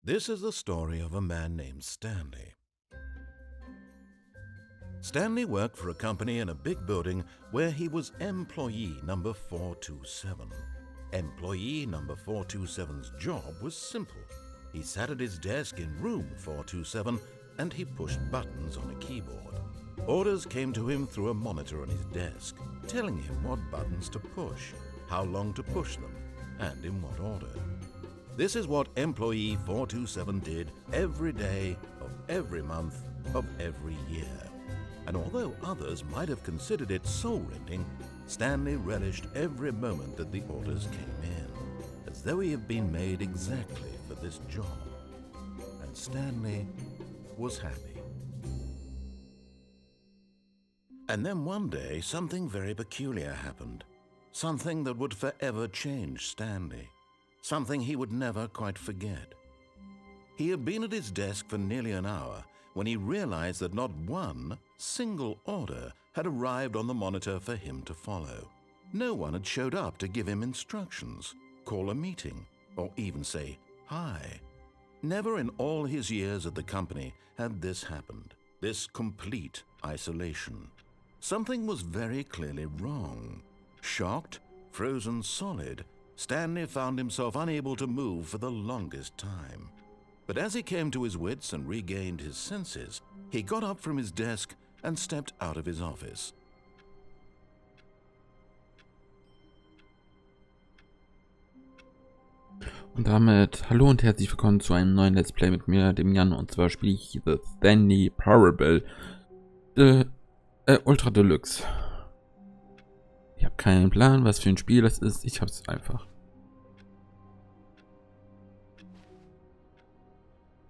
This is the story of a man named Stanley. Stanley worked for a company in a big building where he was employee number 427. Employee number 427's job was simple. He sat at his desk in room 427 and he pushed buttons on a keyboard. Orders came to him through a monitor on his desk, telling him what buttons to push, how long to push them, and in what order. This is what employee 427 did every day of every month of every year. And although others might have considered it soul-rending, Stanley relished every moment that the orders came in, as though he had been made exactly for this job. And Stanley was happy. And then one day, something very peculiar happened. Something that would forever change Stanley. Something he would never quite forget. He had been at his desk for nearly an hour when he realized that not one single order had arrived on the monitor for him to follow. No one had showed up to give him instructions, call a meeting, or even say hi. Never in all his years at the company had this happened, this complete isolation. Something was very clearly wrong. Shocked, frozen solid, Stanley found himself unable to move for the longest time. But as he came to his wits and regained his senses, he got up from his desk and stepped out of his office. Und damit hallo und herzlich willkommen zu einem neuen Let's Play mit mir, dem Jan, und zwar spiele ich The Stanley Parable Ultra Deluxe. Ich habe keinen Plan, was für ein Spiel das ist, ich habe es einfach.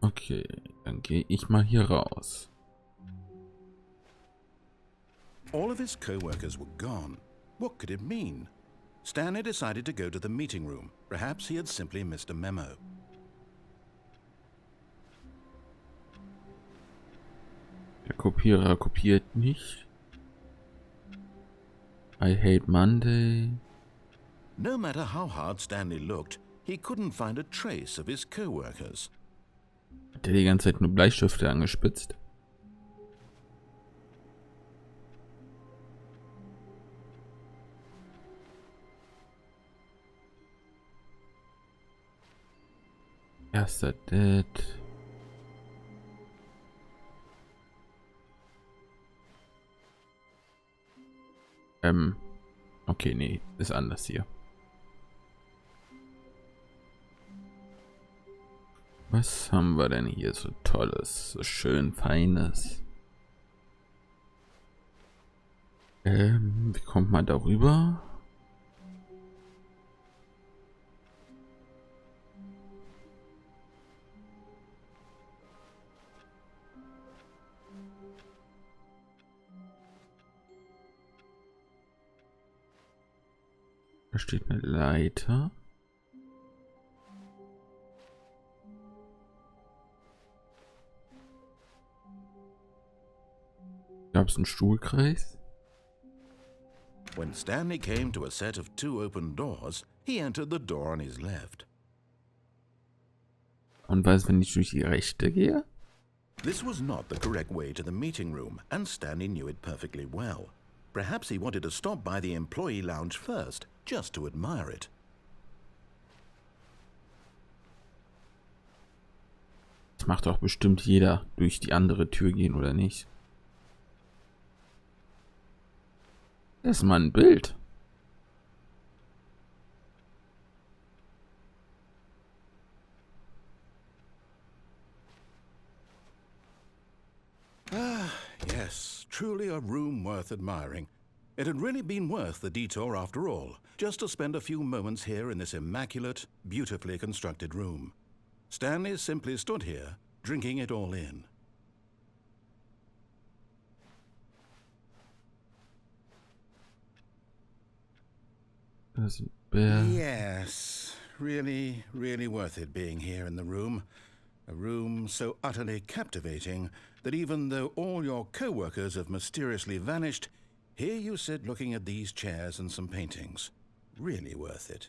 Okay, dann gehe ich mal hier raus. All of his co-workers were gone. What could it mean? Stanley decided to go to the meeting room. Perhaps he had simply missed a memo. Der Kopierer kopiert nicht. I hate Monday. No matter how hard Stanley looked, he couldn't find a trace of his co-workers. Hat der die ganze Zeit nur Bleistifte angespitzt? Erster Dead. Okay, nee, ist anders hier. Was haben wir denn hier so Tolles, so schön Feines? Wie kommt man darüber? Da steht eine Leiter. Gab es einen Stuhlkreis? When Stanley came to a set of two open doors, he entered the door on his left. Und was, wenn ich durch die rechte gehe? This was not the correct way to the meeting room, and Stanley knew it perfectly well. Perhaps he wanted to stop by the employee lounge first, just to admire it. Das macht doch bestimmt jeder, durch die andere Tür gehen, oder nicht? Das ist mal ein Bild. Ah, yes, truly a room worth admiring. It had really been worth the detour after all, just to spend a few moments here in this immaculate, beautifully constructed room. Stanley simply stood here, drinking it all in. Das ist ein Bär. Yes, really, really worth it being here in the room. A room so utterly captivating that even though all your co-workers have mysteriously vanished, here you sit looking at these chairs and some paintings. Really worth it.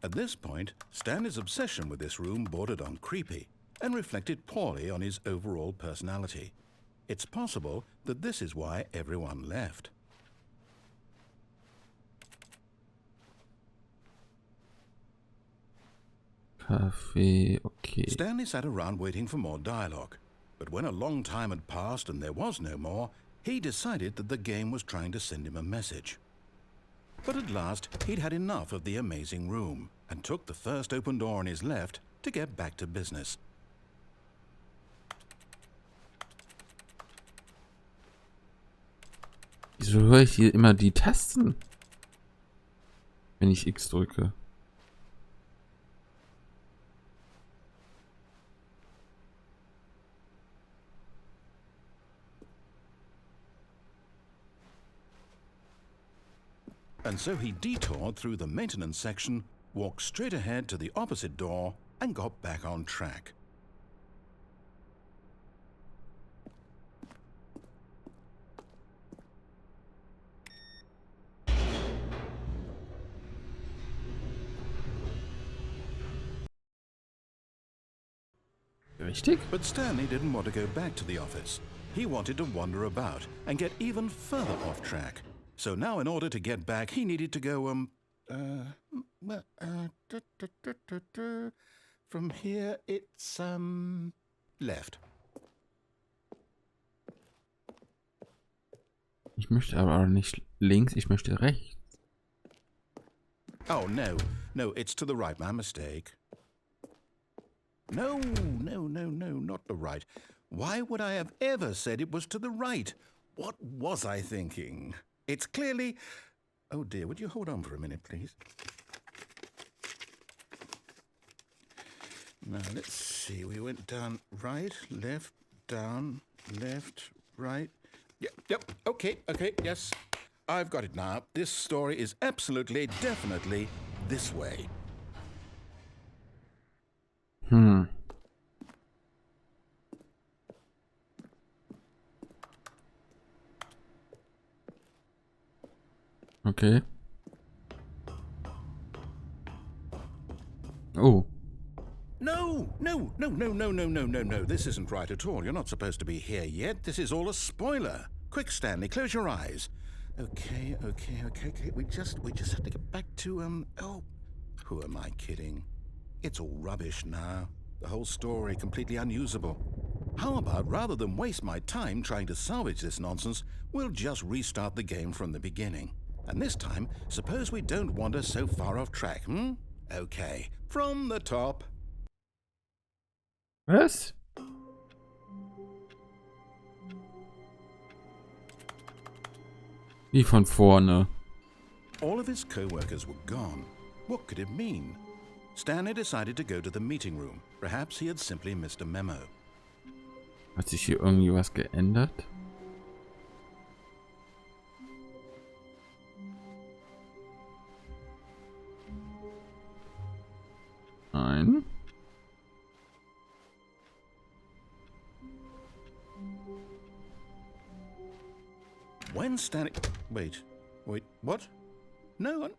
At this point, Stanley's obsession with this room bordered on creepy and reflected poorly on his overall personality. It's possible that this is why everyone left. Kaffee, okay. Stanley sat around waiting for more dialogue, but when a long time had passed and there was no more, he decided that the game was trying to send him a message. But at last, he'd had enough of the amazing room and took the first open door on his left to get back to business. Wieso höre ich hier immer die Tasten, wenn ich X drücke? And so he detoured through the maintenance section, walked straight ahead to the opposite door, and got back on track. Richtig? But Stanley didn't want to go back to the office. He wanted to wander about and get even further off track. So now in order to get back, he needed to go, from here it's, left. Ich möchte aber nicht links, ich möchte rechts. Oh, no, it's to the right, my mistake. No, not the right. Why would I have ever said it was to the right? What was I thinking? It's clearly... Oh dear, would you hold on for a minute, please? Now, let's see. We went down right, left, down, left, right. Yep, okay, yes. I've got it now. This story is absolutely, definitely this way. Okay. Oh. No. This isn't right at all. You're not supposed to be here yet. This is all a spoiler. Quick, Stanley, close your eyes. Okay. We just have to get back to, oh, who am I kidding? It's all rubbish now. The whole story completely unusable. How about, rather than waste my time trying to salvage this nonsense, we'll just restart the game from the beginning. And this time, suppose we don't wander so far off track, Okay, from the top. Was? Wie von vorne. All of his co-workers were gone. What could it mean? Stanley decided to go to the meeting room. Perhaps he had simply missed a memo. Hat sich hier irgendwie was geändert? Nein. When Stanley... Wait, what? No,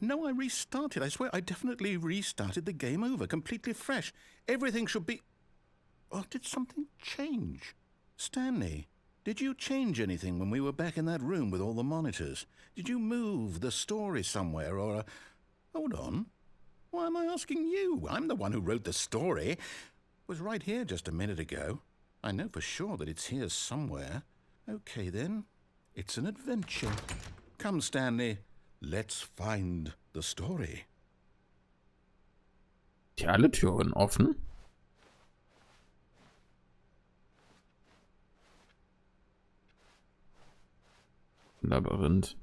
I restarted. I swear I definitely restarted the game over, completely fresh. Everything should be... Oh, did something change? Stanley, did you change anything when we were back in that room with all the monitors? Did you move the story somewhere or... Hold on. Why am I asking you? I'm the one who wrote the story. It was right here just a minute ago. I know for sure that it's here somewhere. Okay, then. It's an adventure. Come, Stanley. Let's find the story. Die alle Türen offen? Labyrinth.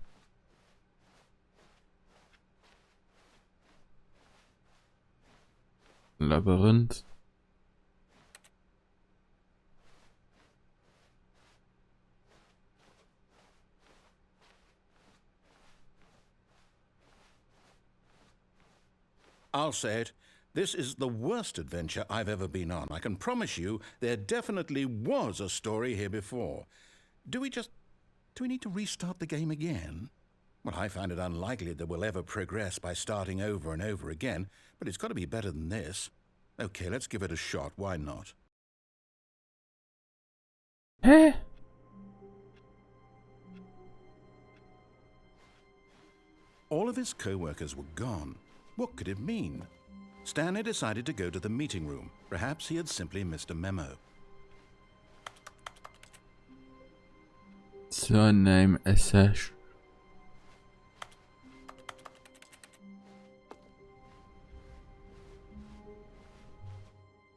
Labyrinth. I'll say it. This is the worst adventure I've ever been on. I can promise you there definitely was a story here before. Do we need to restart the game again? Well, I find it unlikely that we'll ever progress by starting over and over again, but it's got to be better than this. Okay, let's give it a shot. Why not? Hä? All of his co-workers were gone. What could it mean? Stanley decided to go to the meeting room. Perhaps he had simply missed a memo. Surname SS.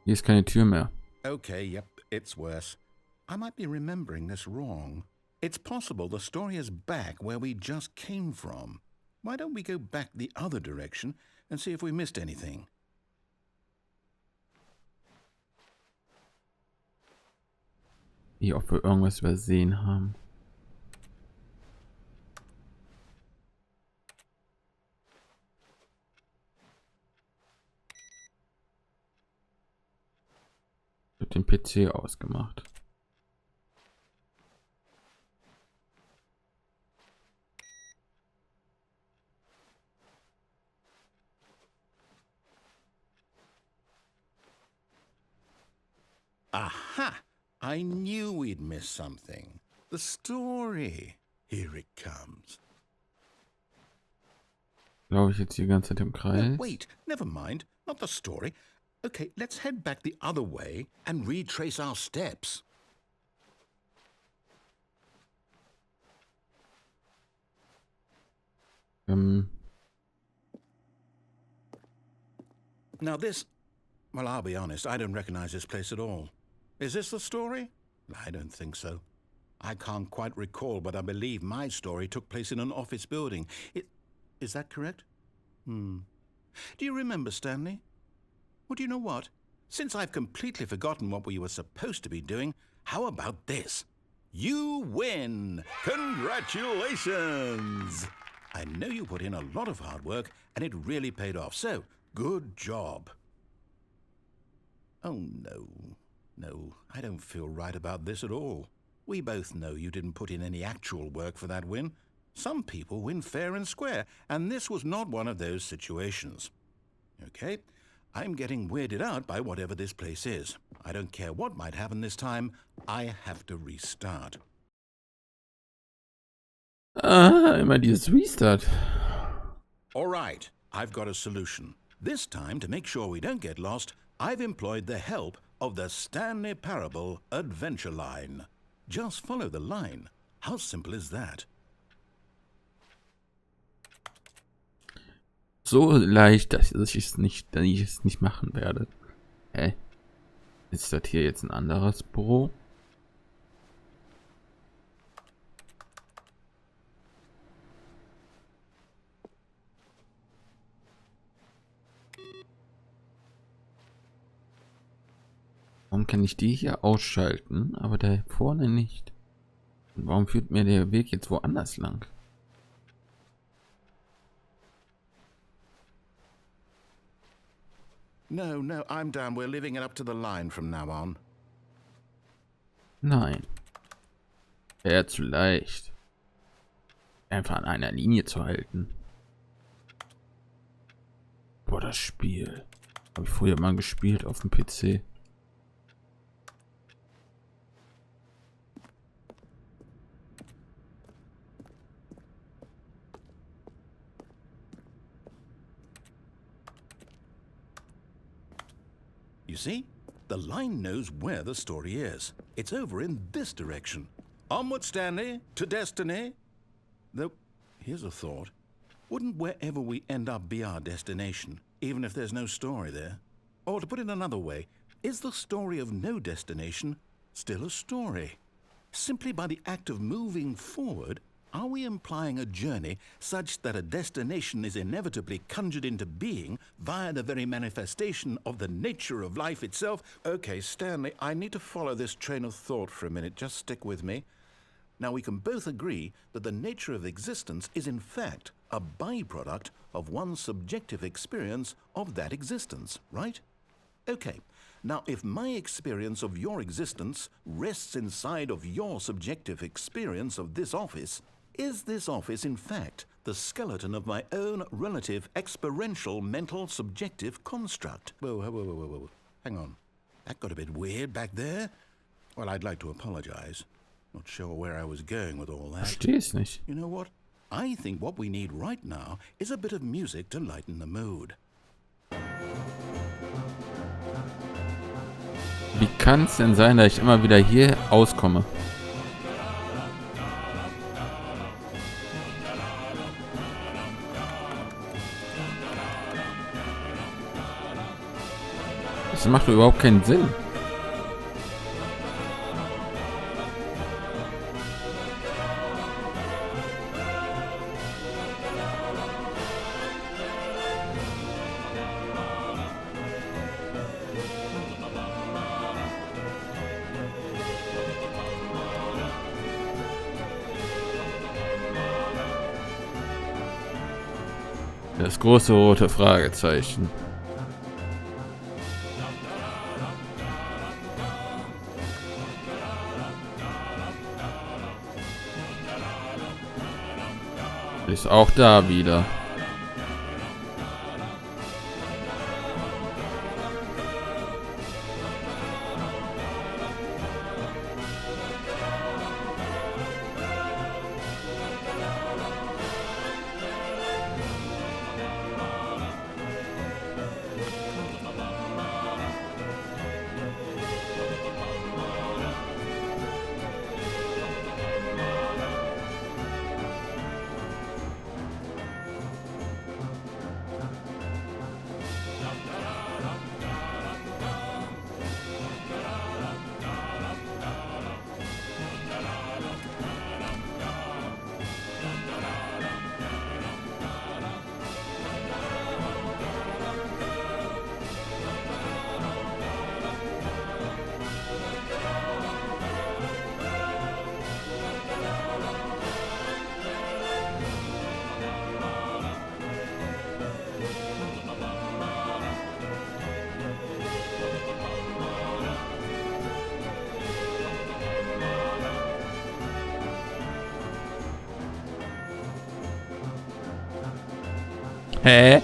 Hier ist keine Tür mehr. Okay, yep, it's worse. I might be remembering this wrong. It's possible the story is back where we just came from. Why don't we go back the other direction and see if we missed anything? Wie ob wir irgendwas übersehen haben. Ich hab den PC ausgemacht. Aha! I knew we'd miss something. The story. Here it comes. Glaube ich jetzt die ganze Zeit im No, Kreis? wait, never mind. Not the story. Okay, let's head back the other way and retrace our steps. Now this, well, I'll be honest, I don't recognize this place at all. Is this the story? I don't think so. I can't quite recall, but I believe my story took place in an office building. Is that correct? Do you remember, Stanley? Well, do you know what? Since I've completely forgotten what we were supposed to be doing, how about this? You win! Congratulations! I know you put in a lot of hard work, and it really paid off, so good job. Oh, no. No, I don't feel right about this at all. We both know you didn't put in any actual work for that win. Some people win fair and square, and this was not one of those situations. Okay, I'm getting weirded out by whatever this place is. I don't care what might happen this time. I have to restart. Immer dieses Restart. All right, I've got a solution. This time, to make sure we don't get lost, I've employed the help of the Stanley Parable Adventure Line. Just follow the line. How simple is that? So leicht, dass ich es nicht machen werde. Hä? Ist das hier jetzt ein anderes Büro? Warum kann ich die hier ausschalten, aber da vorne nicht? Und warum führt mir der Weg jetzt woanders lang? No, I'm down. We're leaving it up to the line from now on. Nein. Wäre zu leicht. Einfach an einer Linie zu halten. Boah, das Spiel. Habe ich früher mal gespielt auf dem PC. You see? The line knows where the story is. It's over in this direction. Onward, Stanley, to destiny. Though, here's a thought. Wouldn't wherever we end up be our destination, even if there's no story there? Or to put it another way, is the story of no destination still a story? Simply by the act of moving forward, are we implying a journey such that a destination is inevitably conjured into being via the very manifestation of the nature of life itself? Okay, Stanley, I need to follow this train of thought for a minute. Just stick with me. Now, we can both agree that the nature of existence is in fact a byproduct of one's subjective experience of that existence, right? Okay, now if my experience of your existence rests inside of your subjective experience of this office, is this office in fact the skeleton of my own relative experiential mental subjective construct. Whoa. Hang on. That got a bit weird back there. Well, I'd like to apologize. Not sure where I was going with all that. Versteh's nicht. You know what? I think what we need right now is a bit of music to lighten the mood. Wie kann es denn sein, dass ich immer wieder hier auskomme? Das macht überhaupt keinen Sinn. Das große rote Fragezeichen. Ist auch da wieder. Hä?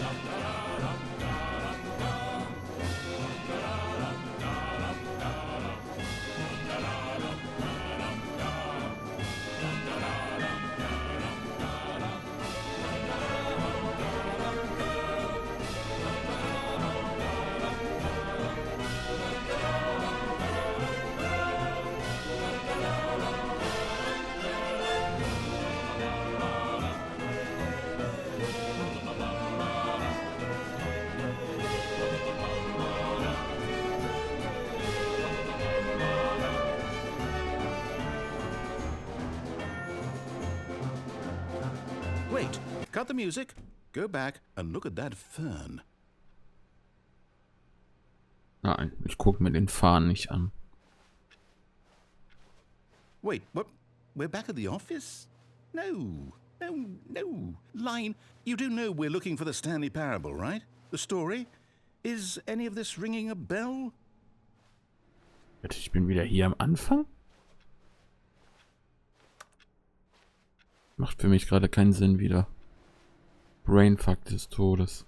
Wait, cut the music, go back and look at that fern. Nein, ich gucke mir den Fahnen nicht an. Wait, what? We're back at the office? No. Line, you do know we're looking for the Stanley Parable, right? The story? Is any of this ringing a bell? Ich bin wieder hier am Anfang? Macht für mich gerade keinen Sinn wieder. Brainfuck des Todes.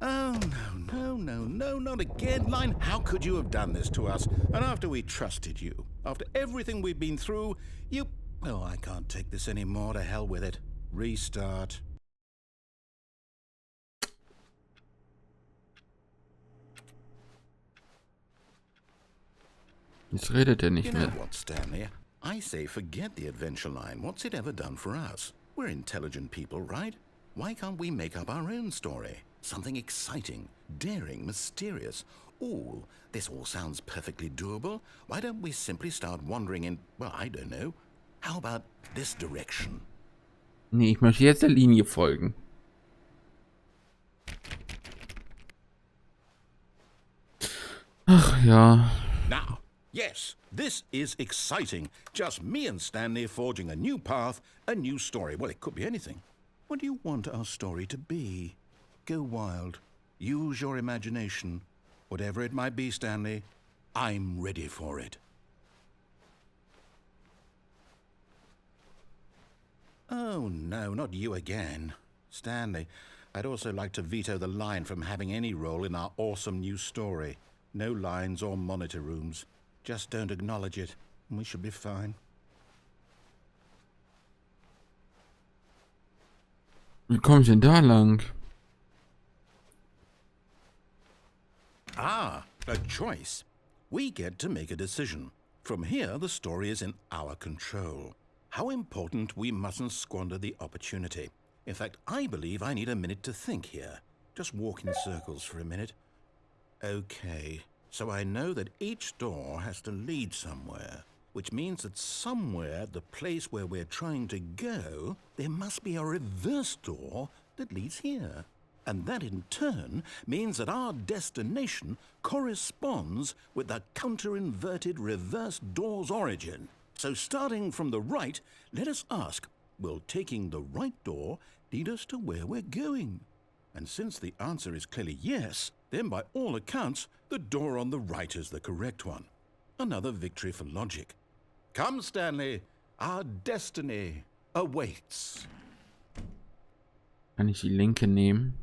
Oh, no, not again, Line. How could you have done this to us? And after we trusted you, after everything we've been through, you... Oh, I can't take this anymore. To hell with it. Restart. Jetzt redet er nicht You know mehr. what, Stanley? I say forget the adventure line. What's it ever done for us? We're intelligent people, right? Why can't we make up our own story? Something exciting, daring, mysterious. This all sounds perfectly doable. Why don't we simply start wandering in, well, I don't know. How about this direction? Nee, ich möchte jetzt der Linie folgen. Ach ja. Now, yes, this is exciting. Just me and Stanley forging a new path, a new story. Well, it could be anything. What do you want our story to be? Go wild. Use your imagination. Whatever it might be, Stanley, I'm ready for it. Oh, no, not you again. Stanley, I'd also like to veto the line from having any role in our awesome new story. No lines or monitor rooms. Just don't acknowledge it, and we should be fine. Wie komme ich denn da lang? Ah, a choice. We get to make a decision. From here, the story is in our control. How important we mustn't squander the opportunity. In fact, I believe I need a minute to think here. Just walk in circles for a minute. Okay, so I know that each door has to lead somewhere, which means that somewhere, the place where we're trying to go, there must be a reverse door that leads here. And that in turn means that our destination corresponds with the counter-inverted reverse door's origin. So starting from the right, let us ask, will taking the right door lead us to where we're going? And since the answer is clearly yes, then by all accounts, the door on the right is the correct one. Another victory for logic. Come, Stanley, our destiny awaits. Kann ich die linke nehmen?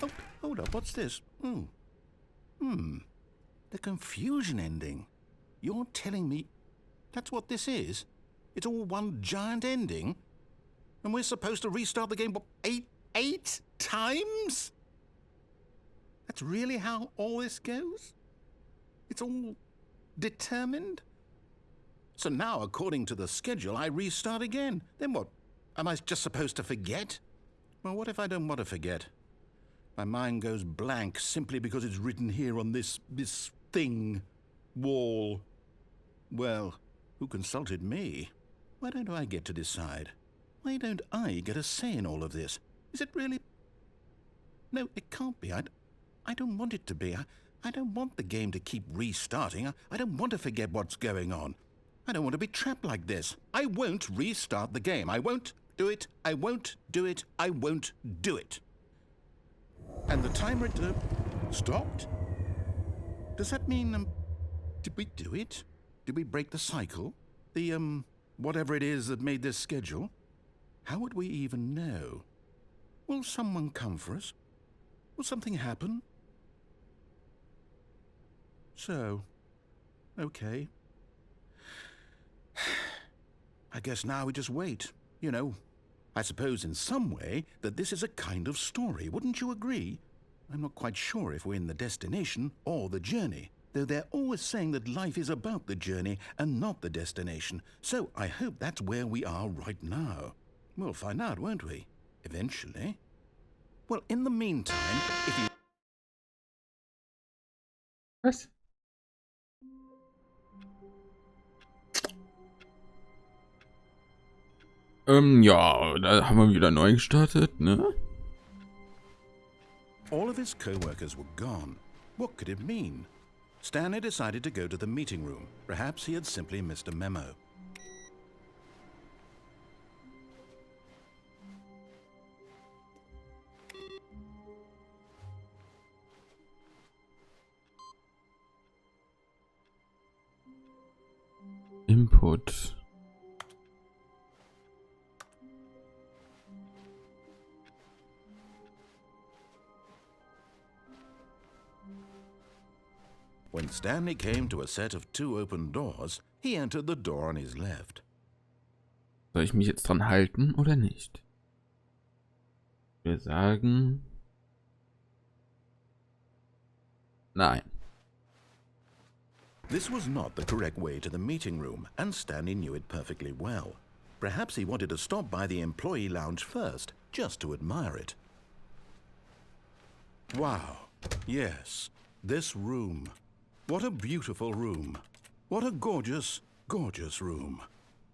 Oh, hold up, what's this? The confusion ending. You're telling me that's what this is? It's all one giant ending? And we're supposed to restart the game, what, eight times? That's really how all this goes? It's all determined? So now, according to the schedule, I restart again. Then what? Am I just supposed to forget? Well, what if I don't want to forget? My mind goes blank simply because it's written here on this thing, wall. Well, who consulted me? Why don't I get to decide? Why don't I get a say in all of this? Is it really? No, it can't be. I don't want it to be. I don't want the game to keep restarting. I don't want to forget what's going on. I don't want to be trapped like this. I won't restart the game. I won't do it. I won't do it. I won't do it. And the timer stopped? Does that mean, did we do it? Did we break the cycle? The, whatever it is that made this schedule? How would we even know? Will someone come for us? Will something happen? So, okay. I guess now we just wait, you know. I suppose in some way that this is a kind of story, wouldn't you agree? I'm not quite sure if we're in the destination or the journey, though they're always saying that life is about the journey and not the destination, so I hope that's where we are right now. We'll find out, won't we? Eventually. Well, in the meantime, if you... Was? Ja, da haben wir wieder neu gestartet, ne? All of his co-workers were gone. What could it mean? Stanley decided to go to the meeting room. Perhaps he had simply missed a memo. Input. When Stanley came to a set of 2 open doors, he entered the door on his left. Soll ich mich jetzt dran halten oder nicht? Wir sagen... Nein. This was not the correct way to the meeting room, and Stanley knew it perfectly well. Perhaps he wanted to stop by the employee lounge first, just to admire it. Wow. Yes, this room. What a beautiful room. What a gorgeous, gorgeous room.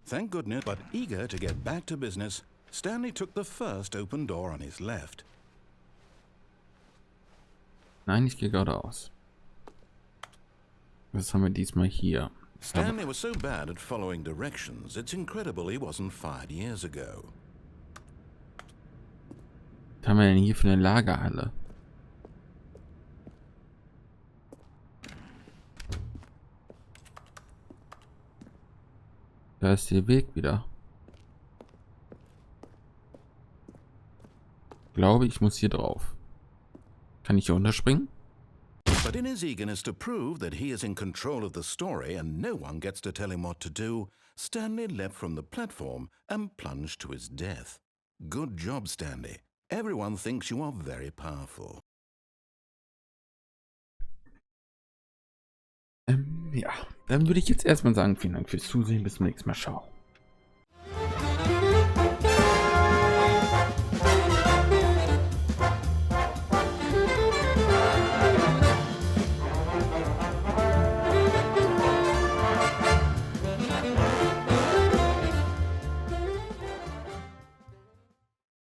Thank goodness, but eager to get back to business, Stanley took the first open door on his left. Nein, ich gehe geradeaus. Was haben wir diesmal hier? Stanley was so bad at following directions, it's incredible he wasn't fired years ago. Was haben wir denn hier für eine Lagerhalle? Da ist der Weg wieder. Ich glaube, ich muss hier drauf. Kann ich hier unterspringen? But in his eagerness to prove that he is in control of the story and no one gets to tell him what to do, Stanley leapt from the platform and plunged to his death. Good job, Stanley. Everyone thinks you are very powerful. Ja, dann würde ich jetzt erstmal sagen, vielen Dank fürs Zusehen. Bis zum nächsten Mal. Ciao.